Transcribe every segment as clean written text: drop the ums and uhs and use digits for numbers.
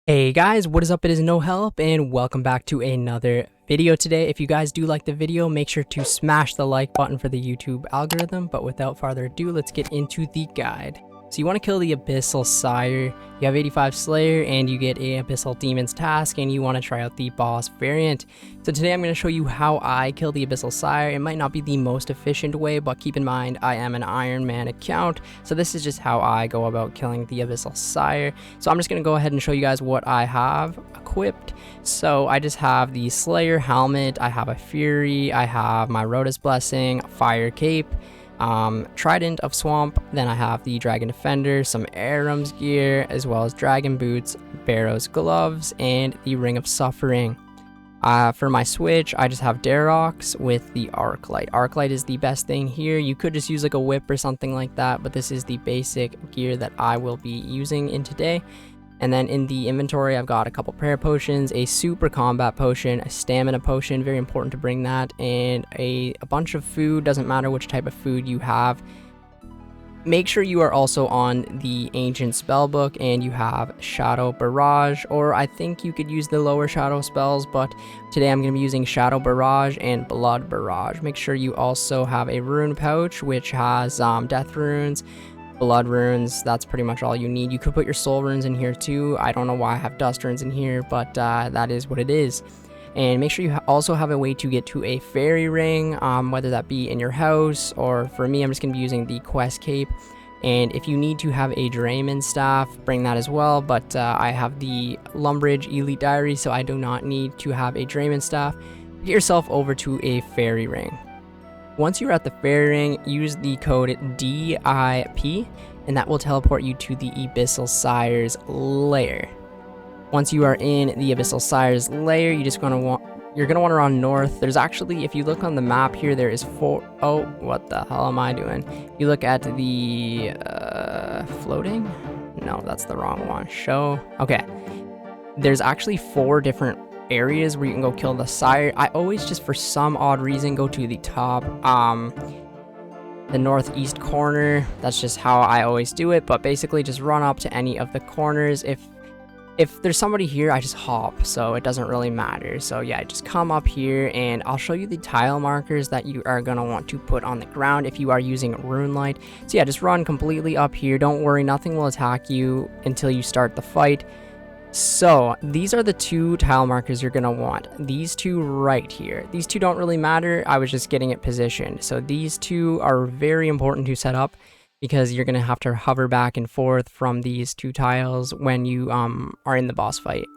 Hey guys, what is up? It is No Help and welcome back to another video today. If you guys do like the video, make sure to smash the like button for the YouTube algorithm. But without further ado, let's get into the guide. So you want to kill the Abyssal Sire. You have 85 Slayer and you get a Abyssal Demon's task and you want to try out the boss variant. So today I'm going to show you how I kill the Abyssal Sire. It might not be the most efficient way, but keep in mind I am an Ironman account. So this is just how I go about killing the Abyssal Sire. So I'm just going to go ahead and show you guys what I have equipped. So I just have the Slayer helmet, I have a Fury, I have my Rhoda's Blessing, Fire Cape, Trident of Swamp, then I have the Dragon Defender, some Aram's gear, as well as Dragon Boots, Barrow's Gloves, and the Ring of Suffering. For my switch, I just have Darox with the Arclight. Arclight is the best thing here. You could just use like a whip or something like that, but this is the basic gear that I will be using in today. And then in the inventory, I've got a couple prayer potions, a super combat potion, a stamina potion, very important to bring that, and a bunch of food. Doesn't matter which type of food you have. Make sure you are also on the ancient spellbook and you have Shadow Barrage, or I think you could use the lower shadow spells, but today I'm going to be using Shadow Barrage and Blood Barrage. Make sure you also have a rune pouch, which has death runes, blood runes. That's pretty much all you need. You could put your soul runes in here too. I don't know why I have dust runes in here, but that is what it is. And make sure you also have a way to get to a fairy ring, whether that be in your house, or for me, I'm just going to be using the quest cape. And if you need to have a Drayman staff, bring that as well. But I have the Lumbridge Elite Diary, so I do not need to have a Drayman staff. Get yourself over to a fairy ring. Once you're at the fairy ring, use the code DIP, and that will teleport you to the Abyssal Sire's lair. Once you are in the Abyssal Sire's lair, you're gonna want to run north. There's actually, if you look on the map here, there is oh, what the hell am I doing? You look at the floating. No, that's the wrong one. Show. Okay. There's actually 4 different areas where you can go kill the Sire. I always just for some odd reason go to the top, the northeast corner. That's just how I always do it, but basically just run up to any of the corners. If there's somebody here, I just hop, so it doesn't really matter. So yeah, just come up here and I'll show you the tile markers that you are gonna want to put on the ground if you are using Rune Light. So yeah, just run completely up here. Don't worry, nothing will attack you until you start the fight. So these are the 2 tile markers you're going to want. These 2 right here. These 2 don't really matter. I was just getting it positioned. So these 2 are very important to set up because you're going to have to hover back and forth from these 2 tiles when you are in the boss fight.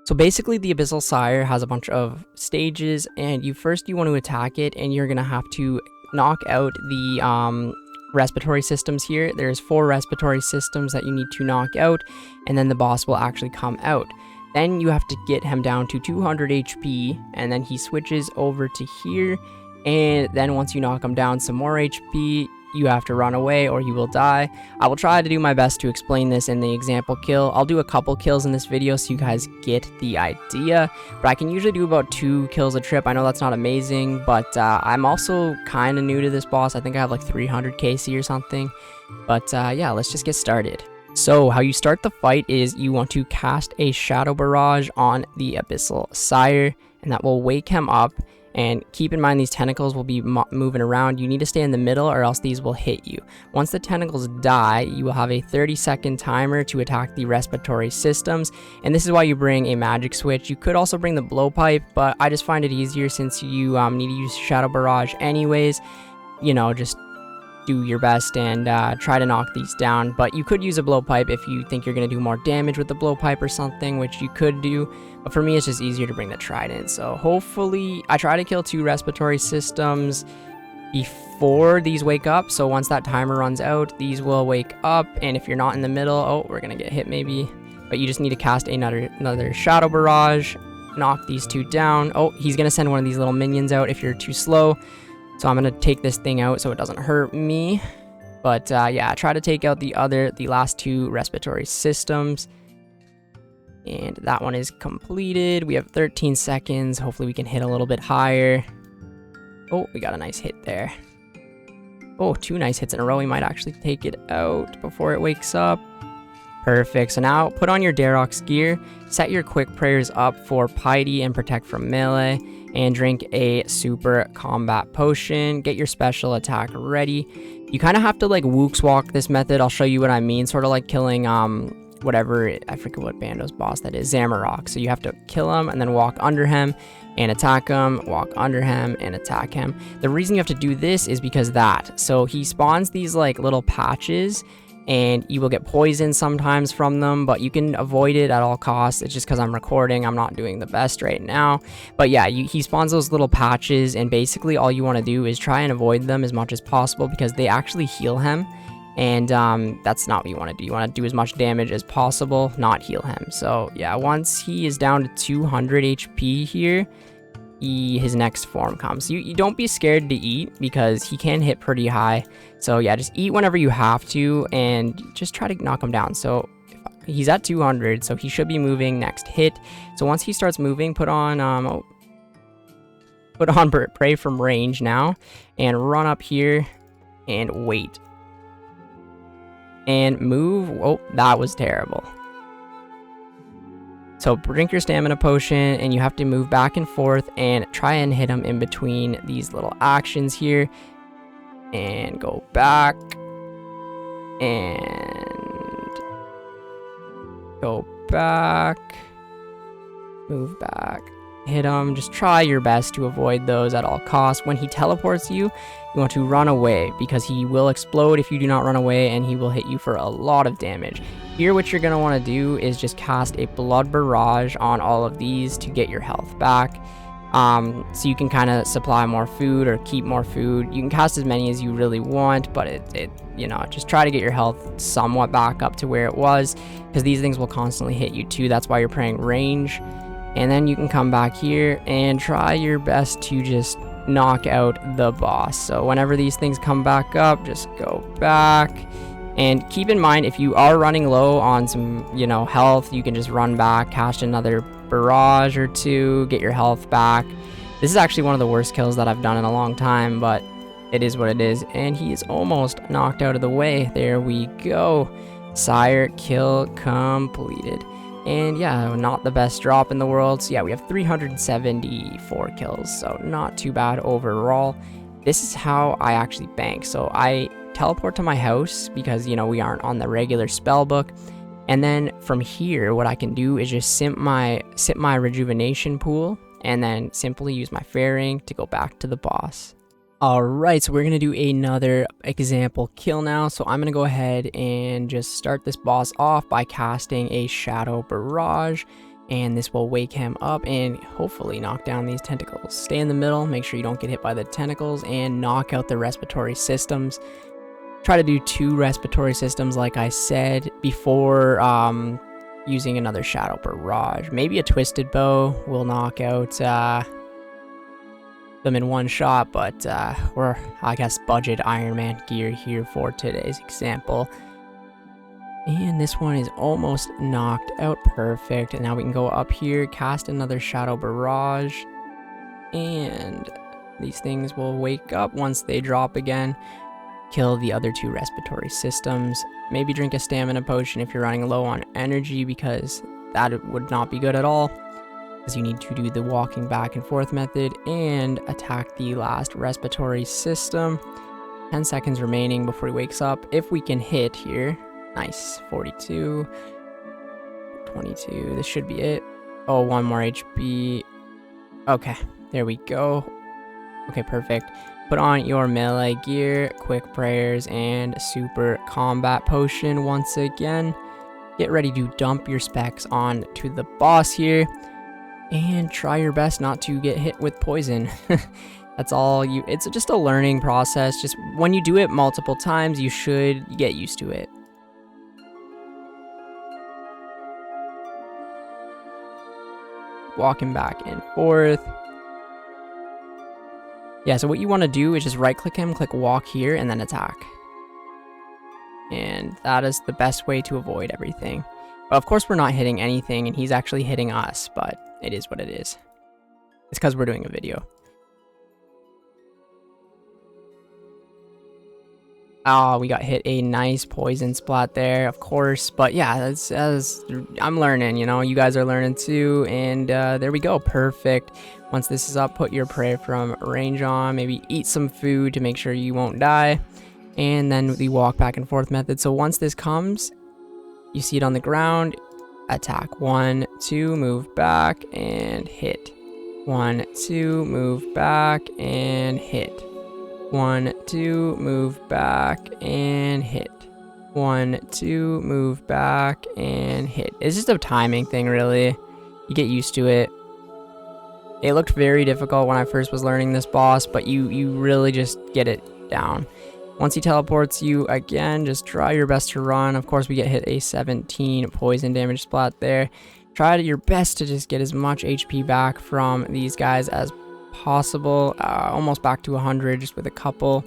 So basically the Abyssal Sire has a bunch of stages, and you want to attack it, and you're going to have to knock out the respiratory systems here. There's 4 respiratory systems that you need to knock out, and then the boss will actually come out. Then you have to get him down to 200 HP, and then he switches over to here, and then once you knock him down some more HP, you have to run away or you will die. I will try to do my best to explain this in the example kill. I'll do a couple kills in this video so you guys get the idea, but I can usually do about 2 kills a trip. I know that's not amazing, but I'm also kind of new to this boss. I think I have like 300 KC or something, but yeah, let's just get started. So how you start the fight is you want to cast a Shadow Barrage on the Abyssal Sire, and that will wake him up. And keep in mind, these tentacles will be moving around. You need to stay in the middle or else these will hit you. Once the tentacles die, you will have a 30-second timer to attack the respiratory systems. And this is why you bring a magic switch. You could also bring the blowpipe, but I just find it easier since you need to use Shadow Barrage anyways. You know, just do your best and try to knock these down. But you could use a blowpipe if you think you're going to do more damage with the blowpipe or something, which you could do. But for me, it's just easier to bring the trident. So hopefully, I try to kill 2 respiratory systems before these wake up. So once that timer runs out, these will wake up. And if you're not in the middle, oh, we're going to get hit maybe. But you just need to cast another Shadow Barrage, knock these 2 down. Oh, he's going to send one of these little minions out if you're too slow. So I'm going to take this thing out so it doesn't hurt me. But yeah, try to take out the last 2 respiratory systems. And that one is completed. We have 13 seconds. Hopefully we can hit a little bit higher. Oh, we got a nice hit there. Oh, 2 nice hits in a row. We might actually take it out before it wakes up. Perfect. So now put on your Darok's gear, set your quick prayers up for piety and protect from melee, and drink a super combat potion. Get your special attack ready. You kind of have to like Wooks walk this method. I'll show you what I mean. Sort of like killing whatever, I forget what Bando's boss that is, Zamarok. So you have to kill him and then walk under him and attack him, walk under him and attack him. The reason you have to do this is because so he spawns these like little patches, and you will get poisoned sometimes from them, but you can avoid it at all costs. It's just because I'm recording, I'm not doing the best right now. But yeah, he spawns those little patches, and basically all you want to do is try and avoid them as much as possible because they actually heal him. And that's not what you want to do. You want to do as much damage as possible, not heal him. So yeah, once he is down to 200 HP here, his next form comes. You don't be scared to eat because he can hit pretty high. So yeah, just eat whenever you have to and just try to knock him down. So he's at 200, so he should be moving next hit. So once he starts moving, put on Pray from range now and run up here and wait. And move. Oh, that was terrible. So drink your stamina potion, and you have to move back and forth and try and hit him in between these little actions here. And go back. And go back. Move back. Hit him. Just try your best to avoid those at all costs. When he teleports you, you want to run away because he will explode if you do not run away, and he will hit you for a lot of damage. Here, what you're going to want to do is just cast a blood barrage on all of these to get your health back. So you can kind of supply more food or keep more food. You can cast as many as you really want, but just try to get your health somewhat back up to where it was, because these things will constantly hit you too. That's why you're praying range. And then you can come back here and try your best to just knock out the boss. So whenever these things come back up, just go back. And keep in mind, if you are running low on some, health, you can just run back, cast another barrage or two, get your health back. This is actually one of the worst kills that I've done in a long time, but it is what it is. And he is almost knocked out of the way. There we go. Sire kill completed. And yeah, not the best drop in the world. So yeah, we have 374 kills, so not too bad overall. This is how I actually bank. So I teleport to my house because, we aren't on the regular spell book. And then from here, what I can do is just sip my rejuvenation pool and then simply use my fairing to go back to the boss. Alright, so we're going to do another example kill now. So I'm going to go ahead and just start this boss off by casting a Shadow Barrage. And this will wake him up and hopefully knock down these tentacles. Stay in the middle, make sure you don't get hit by the tentacles, and knock out the respiratory systems. Try to do 2 respiratory systems like I said before using another Shadow Barrage. Maybe a Twisted Bow will knock out them in one shot, but we're, I guess, budget Ironman gear here for today's example. And this one is almost knocked out. Perfect. And now we can go up here, cast another Shadow Barrage, and these things will wake up once they drop again. Kill the other 2 respiratory systems. Maybe drink a stamina potion if you're running low on energy, because that would not be good at all, because you need to do the walking back and forth method and attack the last respiratory system. 10 seconds remaining before he wakes up. If we can hit here. Nice. 42. 22. This should be it. Oh, 1 more HP. Okay. There we go. Okay, perfect. Put on your melee gear, quick prayers, and super combat potion once again. Get ready to dump your specs on to the boss here. And try your best not to get hit with poison. That's all it's just a learning process. Just when you do it multiple times, you should get used to it. Walking back and forth. Yeah, so what you want to do is just right click him, click walk here, and then attack. And that is the best way to avoid everything. But of course we're not hitting anything, and he's actually hitting us, but it is what it is. It's because we're doing a video. Oh, we got hit a nice poison splat there, of course. But yeah, as I'm learning, you know, you guys are learning too. And there we go, perfect. Once this is up, put your prey from range on. Maybe eat some food to make sure you won't die. And then the walk back and forth method. So once this comes, you see it on the ground. Attack 1, 2, move back and hit. 1, 2, move back and hit. 1, 2, move back and hit. 1, 2, move back and hit. It's just a timing thing, really. You get used to it. It looked very difficult when I first was learning this boss, but you really just get it down. Once he teleports you again, just try your best to run. Of course, we get hit a 17 poison damage splat there. Try your best to just get as much HP back from these guys as possible. Almost back to 100 just with a couple.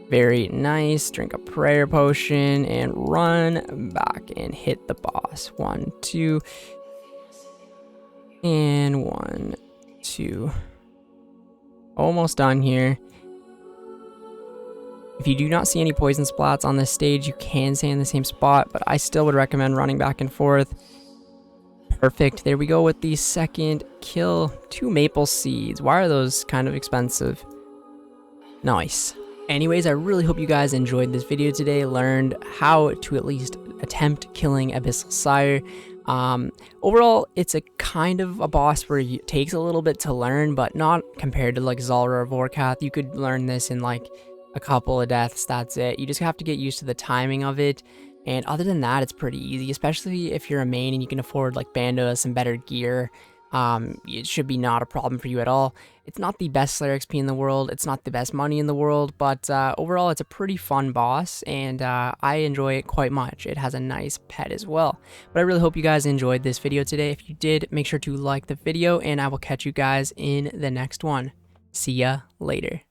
Very nice. Drink a prayer potion and run back and hit the boss. 1, 2, and 1, 2. Almost done here. If you do not see any poison splats on this stage, you can stay in the same spot, but I still would recommend running back and forth. Perfect. There we go with the second kill. 2 maple seeds. Why are those kind of expensive? Nice. Anyways, I really hope you guys enjoyed this video today, learned how to at least attempt killing Abyssal Sire. Overall, it's a kind of a boss where it takes a little bit to learn, but not compared to like Zulrah or Vorkath. You could learn this in like a couple of deaths, that's it. You just have to get used to the timing of it. And other than that, it's pretty easy, especially if you're a main and you can afford like bandos and better gear. It should be not a problem for you at all. It's not the best Slayer XP in the world, it's not the best money in the world, but overall it's a pretty fun boss, and I enjoy it quite much. It has a nice pet as well. But I really hope you guys enjoyed this video today. If you did, make sure to like the video, and I will catch you guys in the next one. See ya later.